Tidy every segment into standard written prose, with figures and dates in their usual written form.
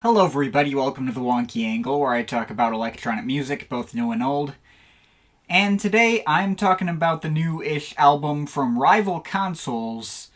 Hello everybody, welcome to the Wonky Angle, where I talk about electronic music, both new and old. And today I'm talking about the new-ish album from rival consoles,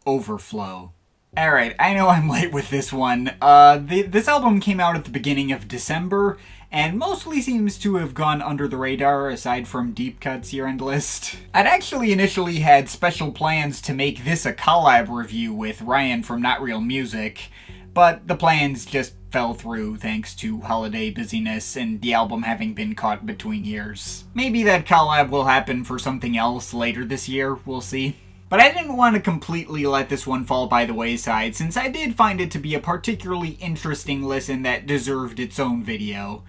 Overflow. Alright, I know I'm late with this one. This album came out at the beginning of December, and mostly seems to have gone under the radar, aside from deep cuts year-end list. I'd actually initially had special plans to make this a collab review with Ryan from Not Real Music, but the plans just fell through thanks to holiday busyness and the album having been caught between years. Maybe that collab will happen for something else later this year, we'll see. But I didn't want to completely let this one fall by the wayside, since I did find it to be a particularly interesting listen that deserved its own video.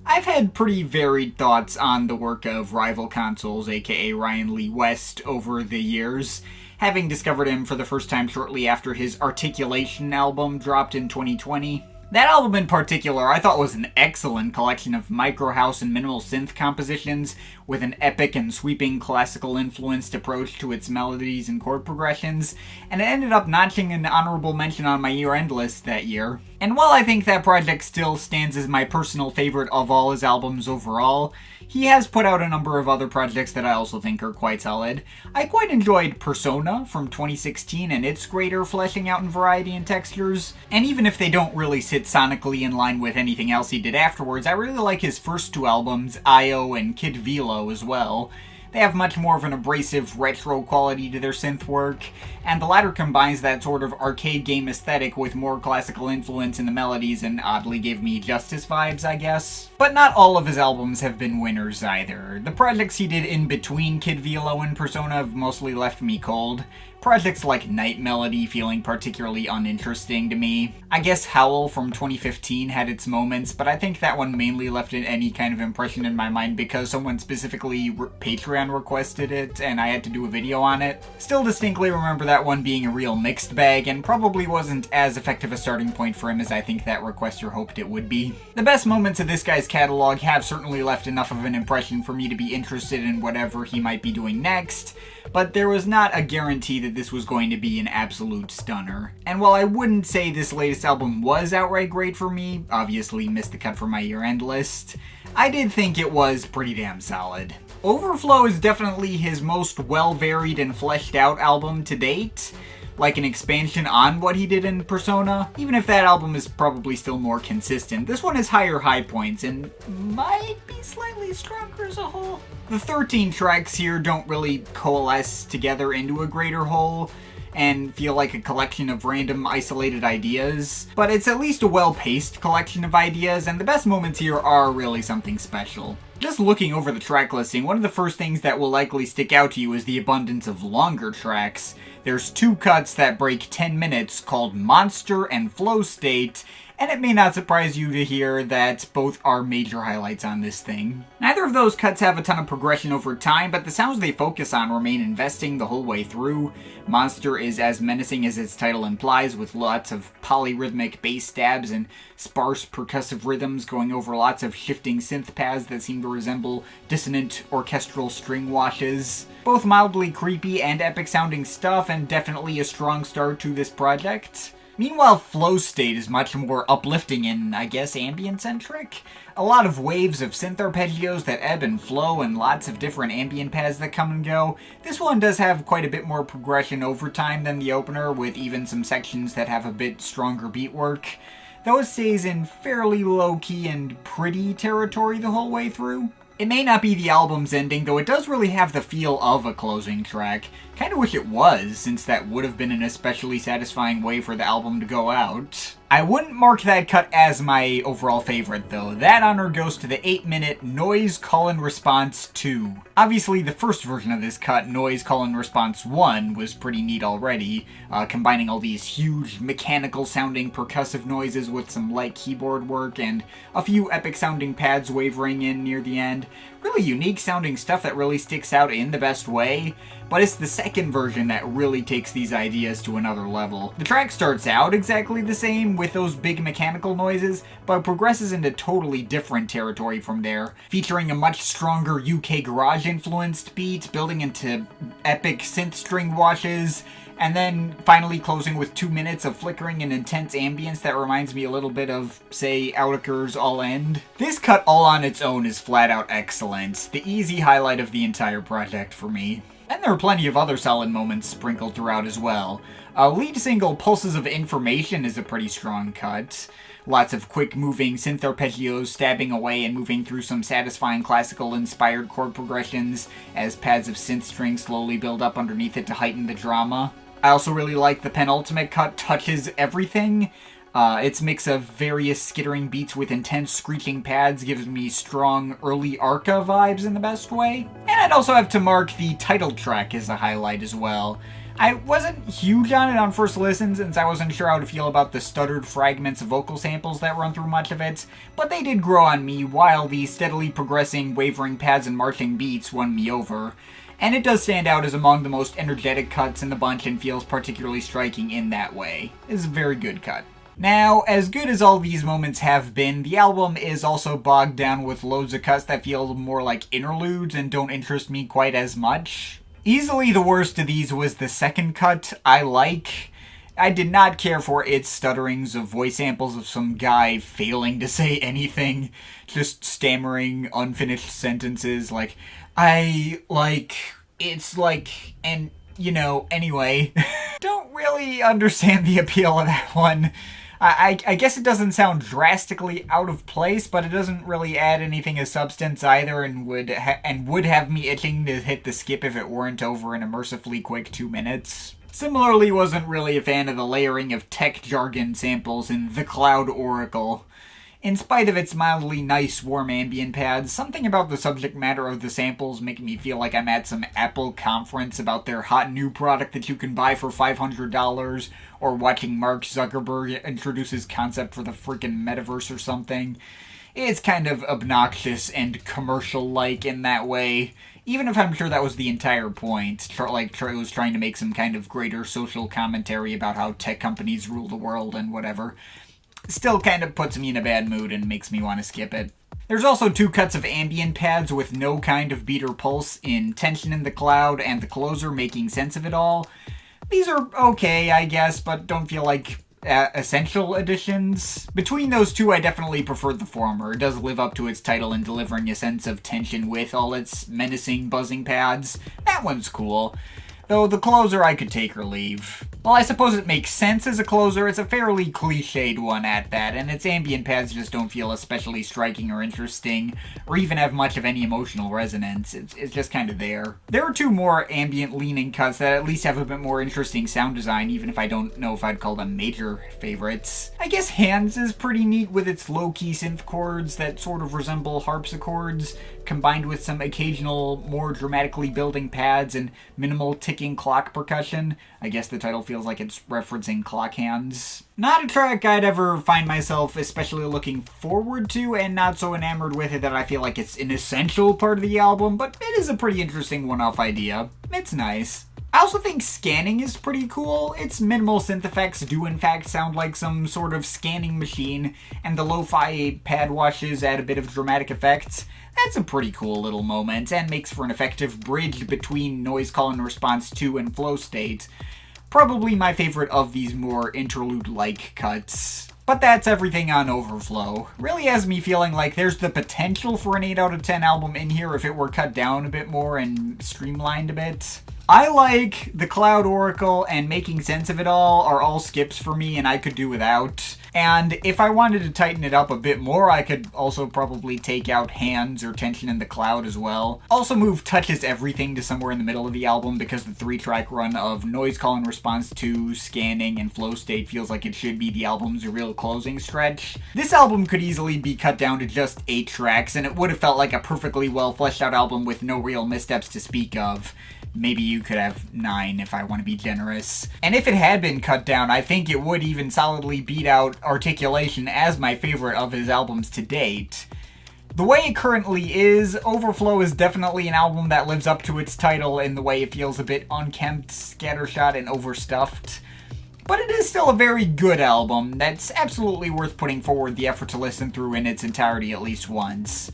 I've had pretty varied thoughts on the work of rival consoles, aka Ryan Lee West, over the years, having discovered him for the first time shortly after his Articulation album dropped in 2020. That album in particular I thought was an excellent collection of micro house and minimal synth compositions with an epic and sweeping classical influenced approach to its melodies and chord progressions, and it ended up notching an honorable mention on my year-end list that year. And while I think that project still stands as my personal favorite of all his albums overall, he has put out a number of other projects that I also think are quite solid. I quite enjoyed Persona from 2016 and its greater fleshing out in variety and textures, and even if they don't really sit sonically in line with anything else he did afterwards, I really like his first two albums, Io and Kid Velo, as well. They have much more of an abrasive retro quality to their synth work, and the latter combines that sort of arcade game aesthetic with more classical influence in the melodies and oddly gave me Justice vibes, I guess. But not all of his albums have been winners either. The projects he did in between Kid Velo and Persona have mostly left me cold. Projects like Night Melody feeling particularly uninteresting to me. I guess Howl from 2015 had its moments, but I think that one mainly left any kind of impression in my mind because someone specifically Patreon requested it and I had to do a video on it. Still distinctly remember that one being a real mixed bag and probably wasn't as effective a starting point for him as I think that requester hoped it would be. The best moments of this guy's catalog have certainly left enough of an impression for me to be interested in whatever he might be doing next, but there was not a guarantee that this was going to be an absolute stunner. And while I wouldn't say this latest album was outright great for me, obviously missed the cut from my year-end list, I did think it was pretty damn solid. Overflow is definitely his most well-varied and fleshed out album to date, like an expansion on what he did in Persona. Even if that album is probably still more consistent, this one has higher high points and might be slightly stronger as a whole. The 13 tracks here don't really coalesce together into a greater whole and feel like a collection of random isolated ideas, but it's at least a well-paced collection of ideas, and the best moments here are really something special. Just looking over the track listing, one of the first things that will likely stick out to you is the abundance of longer tracks. There's two cuts that break 10 minutes called Monster and Flow State, and it may not surprise you to hear that both are major highlights on this thing. Neither of those cuts have a ton of progression over time, but the sounds they focus on remain investing the whole way through. Monster is as menacing as its title implies, with lots of polyrhythmic bass stabs and sparse percussive rhythms going over lots of shifting synth paths that seem to resemble dissonant orchestral string washes. Both mildly creepy and epic sounding stuff, and definitely a strong start to this project. Meanwhile, Flow State is much more uplifting and, I guess, ambient-centric. A lot of waves of synth arpeggios that ebb and flow and lots of different ambient paths that come and go. This one does have quite a bit more progression over time than the opener, with even some sections that have a bit stronger beat work. Though it stays in fairly low-key and pretty territory the whole way through. It may not be the album's ending, though it does really have the feel of a closing track. Kinda wish it was, since that would have been an especially satisfying way for the album to go out. I wouldn't mark that cut as my overall favorite, though. That honor goes to the 8-minute Noise Call and Response 2. Obviously, the first version of this cut, Noise Call and Response 1, was pretty neat already, combining all these huge, mechanical-sounding percussive noises with some light keyboard work and a few epic-sounding pads wavering in near the end. Really unique-sounding stuff that really sticks out in the best way, but it's the second version that really takes these ideas to another level. The track starts out exactly the same with those big mechanical noises, but progresses into totally different territory from there, featuring a much stronger UK garage influenced beat, building into epic synth string washes, And then finally closing with 2 minutes of flickering and intense ambience that reminds me a little bit of, say, Outaker's All End. This cut all on its own is flat out excellent, the easy highlight of the entire project for me. And there are plenty of other solid moments sprinkled throughout as well. Lead single Pulses of Information is a pretty strong cut. Lots of quick-moving synth arpeggios stabbing away and moving through some satisfying classical-inspired chord progressions as pads of synth strings slowly build up underneath it to heighten the drama. I also really like the penultimate cut, Touches Everything. Its mix of various skittering beats with intense screeching pads gives me strong early Arca vibes in the best way. And I'd also have to mark the title track as a highlight as well. I wasn't huge on it on first listen since I wasn't sure how to feel about the stuttered fragments of vocal samples that run through much of it, but they did grow on me while the steadily progressing wavering pads and marching beats won me over. And it does stand out as among the most energetic cuts in the bunch and feels particularly striking in that way. It's a very good cut. Now, as good as all these moments have been, the album is also bogged down with loads of cuts that feel more like interludes and don't interest me quite as much. Easily the worst of these was the second cut, I Like. I did not care for its stutterings of voice samples of some guy failing to say anything, just stammering unfinished sentences like, I like, it's like, and, you know, anyway. Don't really understand the appeal of that one. I guess it doesn't sound drastically out of place, but it doesn't really add anything of substance either, and would have me itching to hit the skip if it weren't over in a mercifully quick 2 minutes. Similarly, wasn't really a fan of the layering of tech jargon samples in The Cloud Oracle. In spite of its mildly nice warm ambient pads, something about the subject matter of the samples make me feel like I'm at some Apple conference about their hot new product that you can buy for $500, or watching Mark Zuckerberg introduce his concept for the freaking metaverse or something. It's kind of obnoxious and commercial-like in that way, even if I'm sure that was the entire point. It was trying to make some kind of greater social commentary about how tech companies rule the world and whatever. Still kind of puts me in a bad mood and makes me want to skip it. There's also 2 cuts of ambient pads with no kind of beat or pulse in Tension in the Cloud and the closer, Making Sense of It All. These are okay, I guess, but don't feel like essential additions. Between those two, I definitely prefer the former. It does live up to its title in delivering a sense of tension with all its menacing buzzing pads. That one's cool. Though the closer I could take or leave. Well, I suppose it makes sense as a closer, it's a fairly cliched one at that, and its ambient pads just don't feel especially striking or interesting, or even have much of any emotional resonance. It's just kind of there. There are 2 more ambient-leaning cuts that at least have a bit more interesting sound design, even if I don't know if I'd call them major favorites. I guess Hands is pretty neat with its low-key synth chords that sort of resemble harpsichords, combined with some occasional, more dramatically building pads and minimal ticking clock percussion. I guess the title feels like it's referencing clock hands. Not a track I'd ever find myself especially looking forward to, and not so enamored with it that I feel like it's an essential part of the album, but it is a pretty interesting one-off idea. It's nice. I also think Scanning is pretty cool. Its minimal synth effects do in fact sound like some sort of scanning machine, and the lo-fi pad washes add a bit of dramatic effects. That's a pretty cool little moment, and makes for an effective bridge between Noise Call and Response 2 and Flow State. Probably my favorite of these more interlude-like cuts. But that's everything on Overflow. Really has me feeling like there's the potential for an 8 out of 10 album in here if it were cut down a bit more and streamlined a bit. I Like, The Cloud Oracle, and Making Sense of It All are all skips for me and I could do without. And if I wanted to tighten it up a bit more, I could also probably take out Hands or Tension in the Cloud as well. Also move Touches Everything to somewhere in the middle of the album because the 3-track run of Noise Call and Response 2, Scanning, and Flow State feels like it should be the album's real closing stretch. This album could easily be cut down to just 8 tracks, and it would have felt like a perfectly well fleshed out album with no real missteps to speak of. Maybe you could have 9 if I want to be generous. And if it had been cut down, I think it would even solidly beat out Articulation as my favorite of his albums to date. The way it currently is, Overflow is definitely an album that lives up to its title in the way it feels a bit unkempt, scattershot, and overstuffed. But it is still a very good album that's absolutely worth putting forward the effort to listen through in its entirety at least once.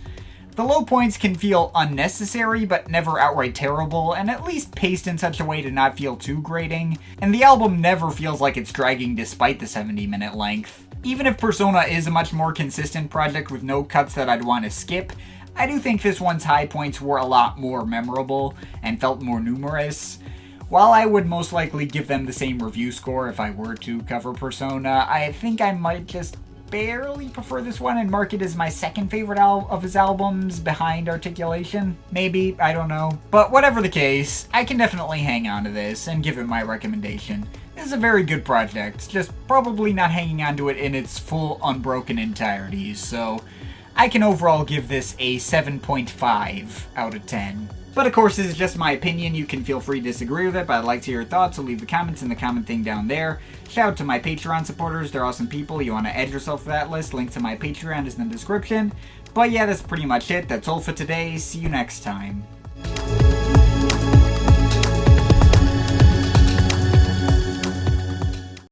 The low points can feel unnecessary, but never outright terrible, and at least paced in such a way to not feel too grating, and the album never feels like it's dragging despite the 70-minute length. Even if Persona is a much more consistent project with no cuts that I'd want to skip, I do think this one's high points were a lot more memorable and felt more numerous. While I would most likely give them the same review score if I were to cover Persona, I think I might just barely prefer this one and mark it as my second favorite of his albums behind Articulation. Maybe, I don't know. But whatever the case, I can definitely hang on to this and give it my recommendation. This is a very good project, just probably not hanging on to it in its full unbroken entirety, so I can overall give this a 7.5 out of 10. But of course, this is just my opinion. You can feel free to disagree with it, but I'd like to hear your thoughts, so leave the comments in the comment thing down there. Shout out to my Patreon supporters. They're awesome people. You want to add yourself to that list. Link to my Patreon is in the description. But yeah, that's pretty much it. That's all for today. See you next time.